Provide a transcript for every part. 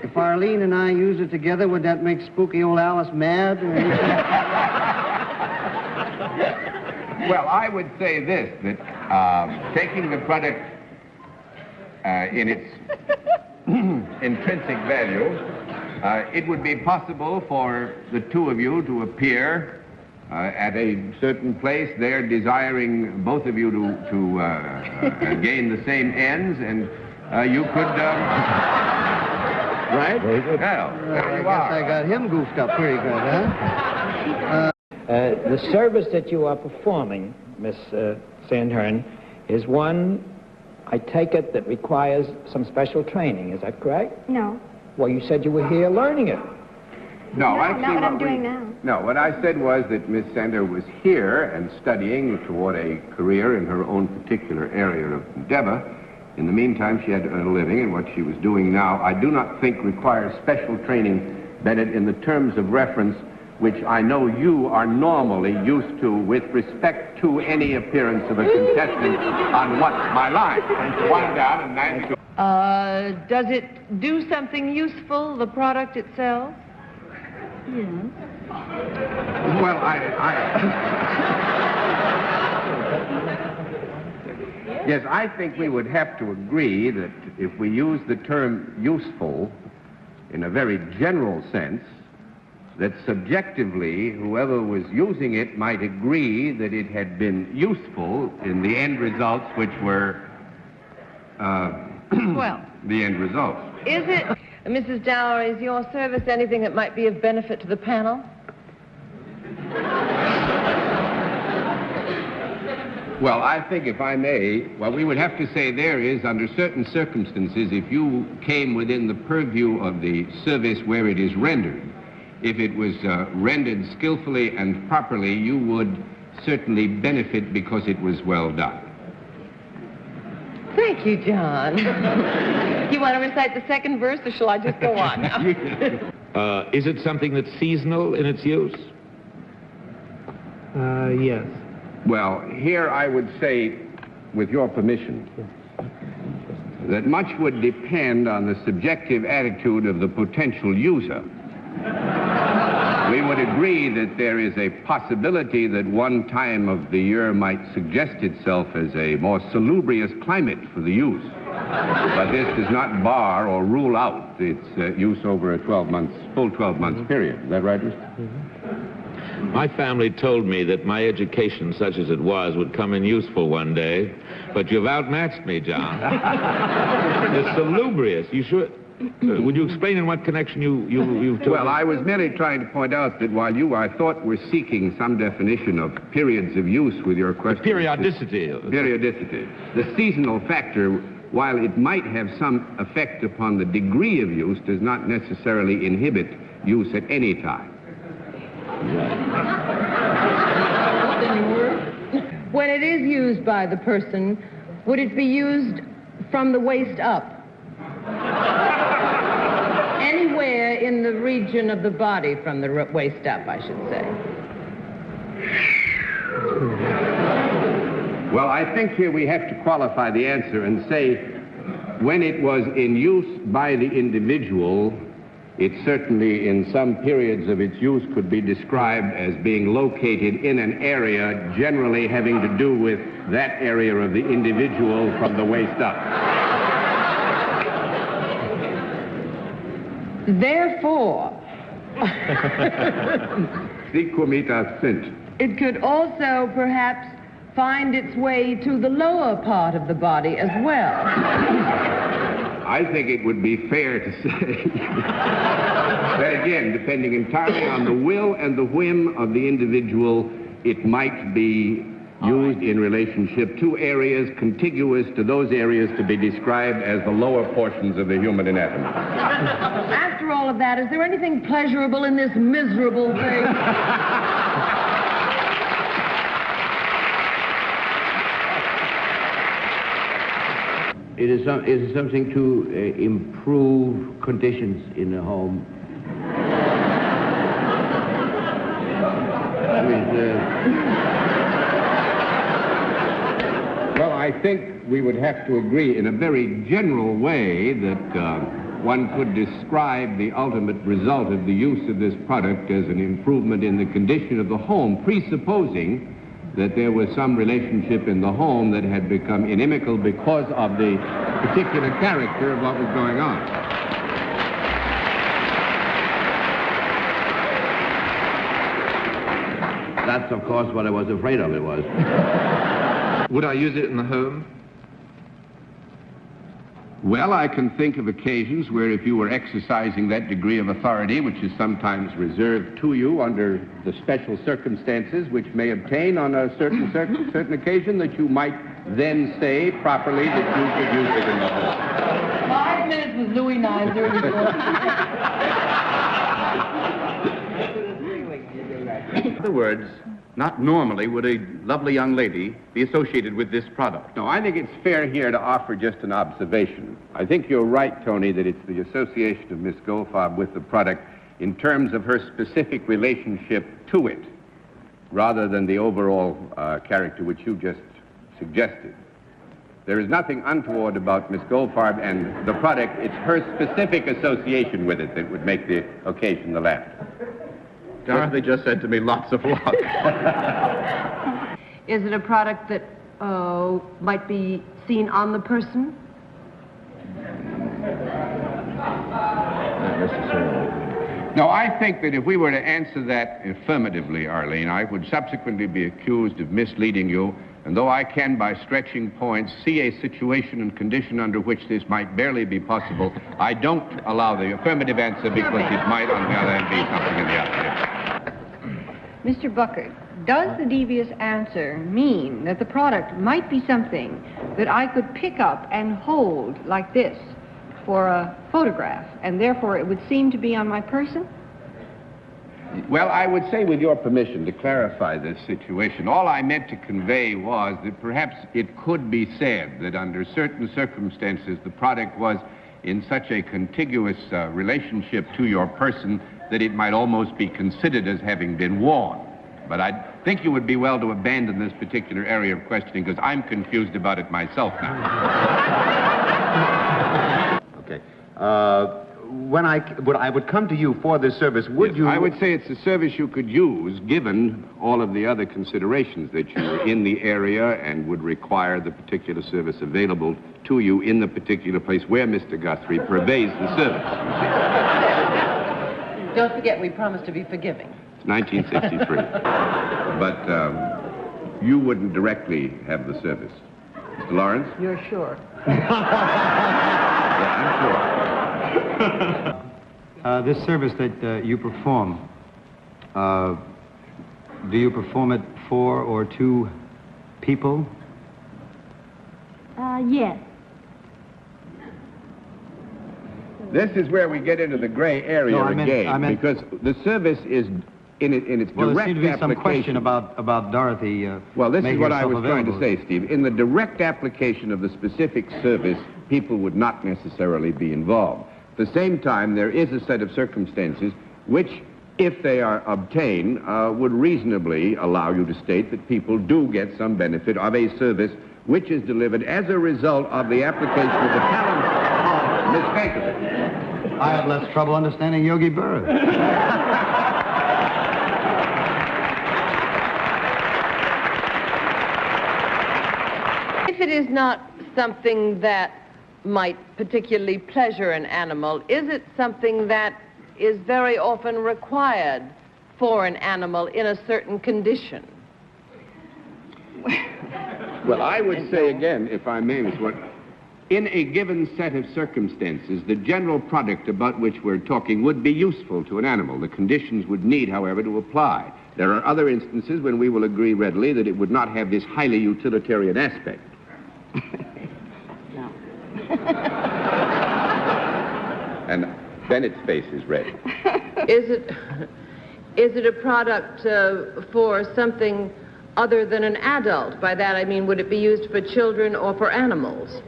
If Arlene and I use it together, would that make spooky old Alice mad? Well, I would say this, that taking the product in its intrinsic value, it would be possible for the two of you to appear at a certain place there, desiring both of you to gain the same ends, and you could... Right? Well, there you are. I got him goofed up pretty good, huh? The service that you are performing, Miss Sandhurn, is one, I take it, that requires some special training. Is that correct? No. Well, you said you were here learning it. No, Not what I'm doing now. No, what I said was that Miss Sander was here and studying toward a career in her own particular area of endeavor. In the meantime, she had to earn a living, and what she was doing now, I do not think requires special training, Bennett, in the terms of reference which I know you are normally used to with respect to any appearance of a contestant on What's My Line. One down and 9 to go. Does it do something useful, the product itself? Yes. Well, Yes, I think we would have to agree that if we use the term useful in a very general sense, that subjectively, whoever was using it might agree that it had been useful in the end results, which were Well, the end results. is it, Mrs. Dower, is your service anything that might be of benefit to the panel? Well, I think, if I may, what we would have to say there is, under certain circumstances, if you came within the purview of the service where it is rendered, if it was rendered skillfully and properly, you would certainly benefit because it was well done. Thank you, John. You want to recite the second verse, or shall I just go on now? Is it something that's seasonal in its use? Yes. Well, here I would say, with your permission, that much would depend on the subjective attitude of the potential user. We would agree that there is a possibility that one time of the year might suggest itself as a more salubrious climate for the use. But this does not bar or rule out its use over a full 12 months period. Is that right, Mr.? My family told me that my education, such as it was, would come in useful one day, but you've outmatched me, John. It's salubrious. You sure? Would you explain in what connection you've told Well, me? I was merely trying to point out that while you, I thought, were seeking some definition of periods of use with your question. Periodicity. Periodicity. The seasonal factor, while it might have some effect upon the degree of use, does not necessarily inhibit use at any time. When it is used by the person, would it be used from the waist up? Anywhere in the region of the body from the waist up, I should say. Well, I think here we have to qualify the answer and say when it was in use by the individual, it certainly, in some periods of its use, could be described as being located in an area generally having to do with that area of the individual from the waist up. Therefore, it could also perhaps find its way to the lower part of the body as well. I think it would be fair to say that, again, depending entirely on the will and the whim of the individual, it might be used in relationship to areas contiguous to those areas to be described as the lower portions of the human anatomy. After all of that, is there anything pleasurable in this miserable thing? It is something to improve conditions in the home. Well, I think we would have to agree in a very general way that one could describe the ultimate result of the use of this product as an improvement in the condition of the home, presupposing that there was some relationship in the home that had become inimical because of the particular character of what was going on. That's, of course, what I was afraid of, it was. Would I use it in the home? Well, I can think of occasions where if you were exercising that degree of authority, which is sometimes reserved to you under the special circumstances which may obtain on a certain occasion, that you might then say properly that you could use it in the home. 5 minutes with Louis Nizer. In other words, not normally would a lovely young lady be associated with this product. No, I think it's fair here to offer just an observation. I think you're right, Tony, that it's the association of Miss Goldfarb with the product in terms of her specific relationship to it, rather than the overall character which you just suggested. There is nothing untoward about Miss Goldfarb and the product. It's her specific association with it that would make the occasion the laughter. Dorothy just said to me, lots of luck. Is it a product that might be seen on the person? Not necessarily. No, I think that if we were to answer that affirmatively, Arlene, I would subsequently be accused of misleading you, and though I can, by stretching points, see a situation and condition under which this might barely be possible, I don't allow the affirmative answer because it might, on the other hand, be something in the opposite. Mr. Bucket, does the devious answer mean that the product might be something that I could pick up and hold like this for a photograph, and therefore it would seem to be on my person? Well, I would say, with your permission, to clarify this situation, all I meant to convey was that perhaps it could be said that under certain circumstances the product was in such a contiguous relationship to your person that it might almost be considered as having been worn. But I think you would be well to abandon this particular area of questioning, because I'm confused about it myself now. Okay. When I would come to you for this service, would you... I would say it's a service you could use, given all of the other considerations that you're in the area and would require the particular service available to you in the particular place where Mr. Guthrie purveys the service. Don't forget, we promised to be forgiving. It's 1963. But you wouldn't directly have the service. Mr. Lawrence? You're sure? Yeah, I'm sure. This service that you perform, do you perform it for or to people? Yes. This is where we get into the gray area again, because the service is in its Well, there direct seemed to be application. some question about Dorothy. Well, this is making what I herself was trying to available. say, Steve. In the direct application of the specific service, people would not necessarily be involved. At the same time, there is a set of circumstances which, if they are obtained, would reasonably allow you to state that people do get some benefit of a service which is delivered as a result of the application of the talents of Miss Baker. I have less trouble understanding Yogi Berra. If it is not something that might particularly pleasure an animal, is it something that is very often required for an animal in a certain condition? Well, I would say again, if I may, Miss Ward, in a given set of circumstances, the general product about which we're talking would be useful to an animal. The conditions would need, however, to apply. There are other instances when we will agree readily that it would not have this highly utilitarian aspect. No. And Bennett's face is red. Is it a product for something other than an adult? By that I mean, would it be used for children or for animals?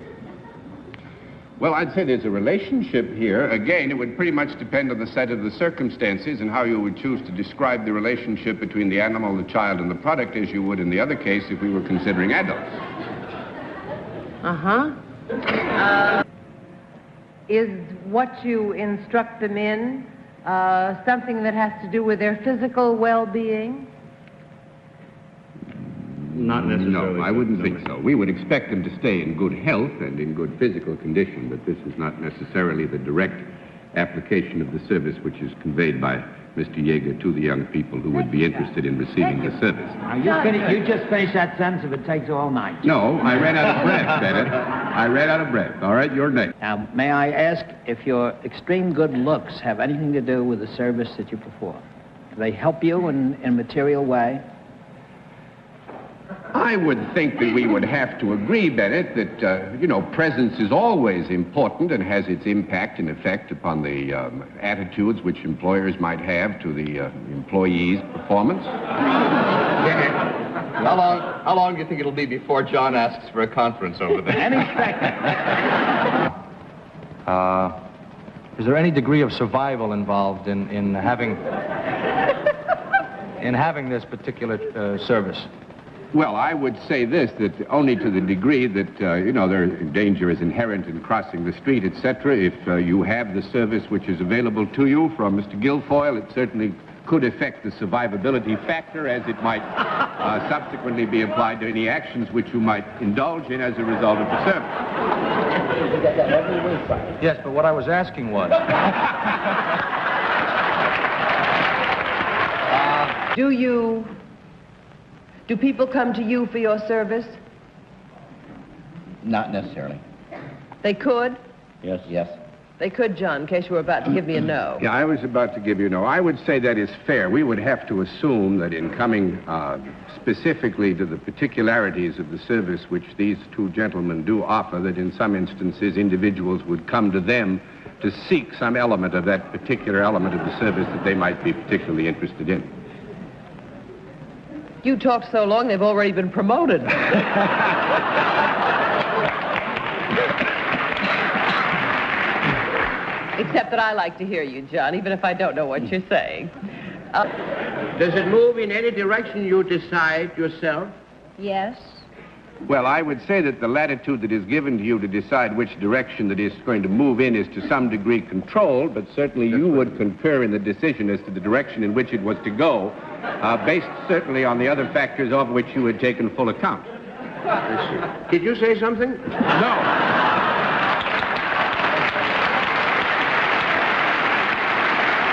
Well, I'd say there's a relationship here. Again, it would pretty much depend on the set of the circumstances and how you would choose to describe the relationship between the animal, the child, and the product, as you would in the other case if we were considering adults. Is what you instruct them in something that has to do with their physical well-being? Not necessarily. No, I wouldn't think so. We would expect them to stay in good health and in good physical condition, but this is not necessarily the direct application of the service which is conveyed by Mr. Yeager to the young people who would be interested in receiving the service. Now, you just finished that sentence if it takes all night. No, I ran out of breath, Bennett. I ran out of breath. All right, you're next. Now, may I ask if your extreme good looks have anything to do with the service that you perform? Do they help you in a material way? I would think that we would have to agree, Bennett, that, presence is always important and has its impact and effect upon the attitudes which employers might have to the employee's performance. How long do you think it'll be before John asks for a conference over there? Any second. Is there any degree of survival involved in having this particular service? Well, I would say this, that only to the degree that, there danger is inherent in crossing the street, etc. If you have the service which is available to you from Mr. Guilfoyle, it certainly could affect the survivability factor, as it might subsequently be applied to any actions which you might indulge in as a result of the service. Yes, but what I was asking was... Do people come to you for your service? Not necessarily. They could? Yes. Yes. They could, John, in case you were about to give me a no. Yeah, I was about to give you a no. I would say that is fair. We would have to assume that in coming specifically to the particularities of the service which these two gentlemen do offer, that in some instances individuals would come to them to seek some element of that particular element of the service that they might be particularly interested in. You talked so long, they've already been promoted. Except that I like to hear you, John, even if I don't know what you're saying. Does it move in any direction you decide yourself? Yes. Well, I would say that the latitude that is given to you to decide which direction that it's going to move in is to some degree controlled, but certainly you would concur in the decision as to the direction in which it was to go, based certainly on the other factors of which you had taken full account. Did you say something? No.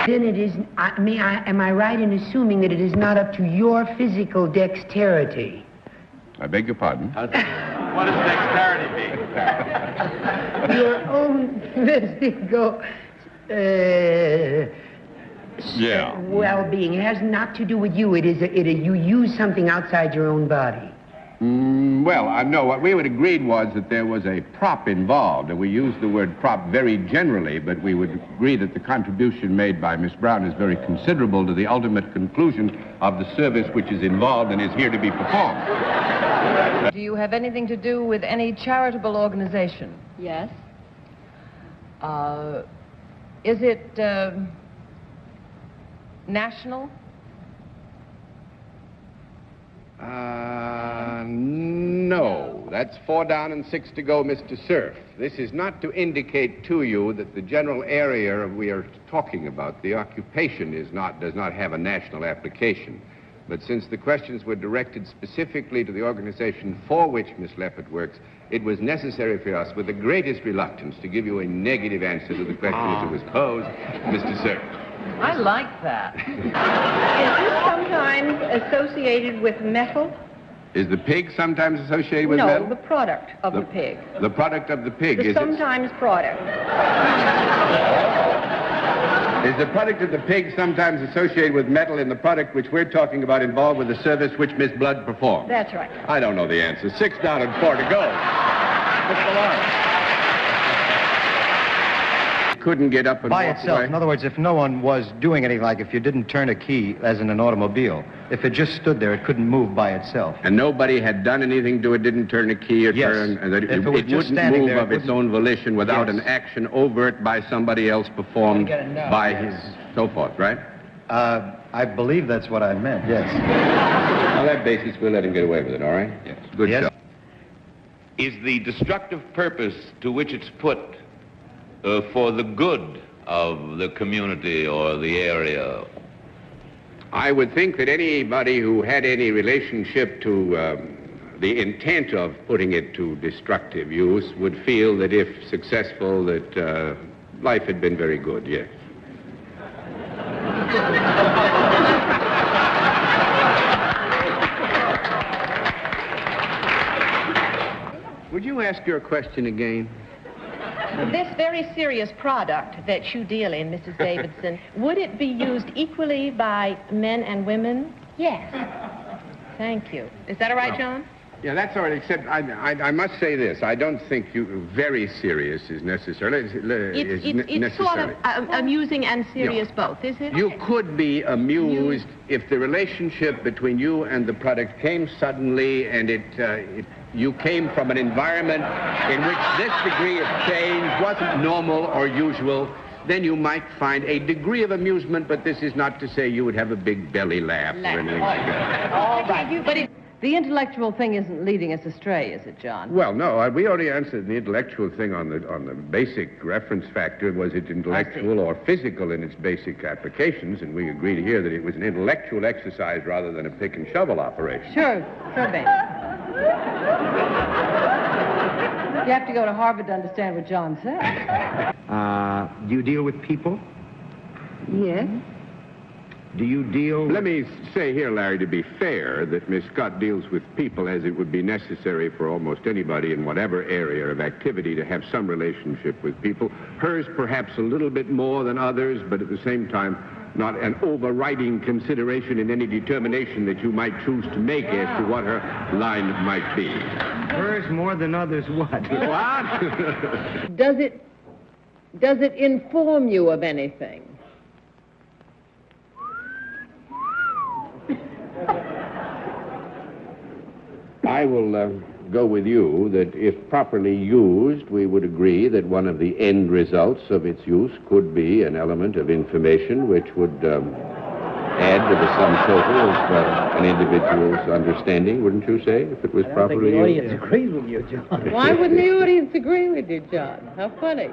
Then it is, am I right in assuming that it is not up to your physical dexterity? I beg your pardon? What does dexterity mean? Your own physical well-being. It has not to do with you. You use something outside your own body. No, what we would agreed was that there was a prop involved, and we used the word prop very generally, but we would agree that the contribution made by Miss Brown is very considerable to the ultimate conclusion of the service which is involved and is here to be performed. Do you have anything to do with any charitable organization? Yes. Is it national? No. That's 4 down and 6 to go, Mr. Cerf. This is not to indicate to you that the general area we are talking about, the occupation, does not have a national application. But since the questions were directed specifically to the organization for which Miss Leppert works, it was necessary for us, with the greatest reluctance, to give you a negative answer to the question as it was posed, Mr. Cerf. I like that. Is this sometimes associated with metal? Is the pig sometimes associated with metal? No, the product of the pig. The product of the pig, The is sometimes product. Is the product of the pig sometimes associated with metal in the product which we're talking about involved with the service which Miss Blood performed? That's right. I don't know the answer. 6 down and 4 to go. Mr. Lawrence. Couldn't get up and By walk itself. away. In other words, if no one was doing anything, like if you didn't turn a key as in an automobile, if it just stood there, it couldn't move by itself. And nobody had done anything to it, didn't turn a key or turn, and that it wouldn't move of its own volition without an action overt by somebody else performed by his, so forth, right? I believe that's what I meant, yes. On that basis, we'll let him get away with it, all right? Yes. Good Yes. job. Is the destructive purpose to which it's put for the good of the community or the area? I would think that anybody who had any relationship to the intent of putting it to destructive use would feel that if successful, that life had been very good, yes. Would you ask your question again? This very serious product that you deal in, Mrs. Davidson, would it be used equally by men and women? Yes. Thank you. Is that all right, John? Yeah, that's all right, except I must say this. I don't think very serious is necessary. It's sort of amusing and serious both, is it? You could be amused if the relationship between you and the product came suddenly and you came from an environment in which this degree of change wasn't normal or usual. Then you might find a degree of amusement, but this is not to say you would have a big belly laugh or anything like that. All right. But the intellectual thing isn't leading us astray, is it, John? Well, no. We already answered the intellectual thing on the basic reference factor. Was it intellectual or physical in its basic applications? And we agreed here that it was an intellectual exercise rather than a pick and shovel operation. Sure, Ben. You have to go to Harvard to understand what John said. Do you deal with people? Yes. Do you deal... Let me say here, Larry, to be fair, that Miss Scott deals with people as it would be necessary for almost anybody in whatever area of activity to have some relationship with people. Hers perhaps a little bit more than others, but at the same time, not an overriding consideration in any determination that you might choose to make as to what her line might be. Hers more than others what? What? Does it inform you of anything? I will go with you that if properly used, we would agree that one of the end results of its use could be an element of information which would add to the sum total of an individual's understanding, wouldn't you say, if it was properly used? The audience agrees with you, John. Why wouldn't the audience agree with you, John? How funny.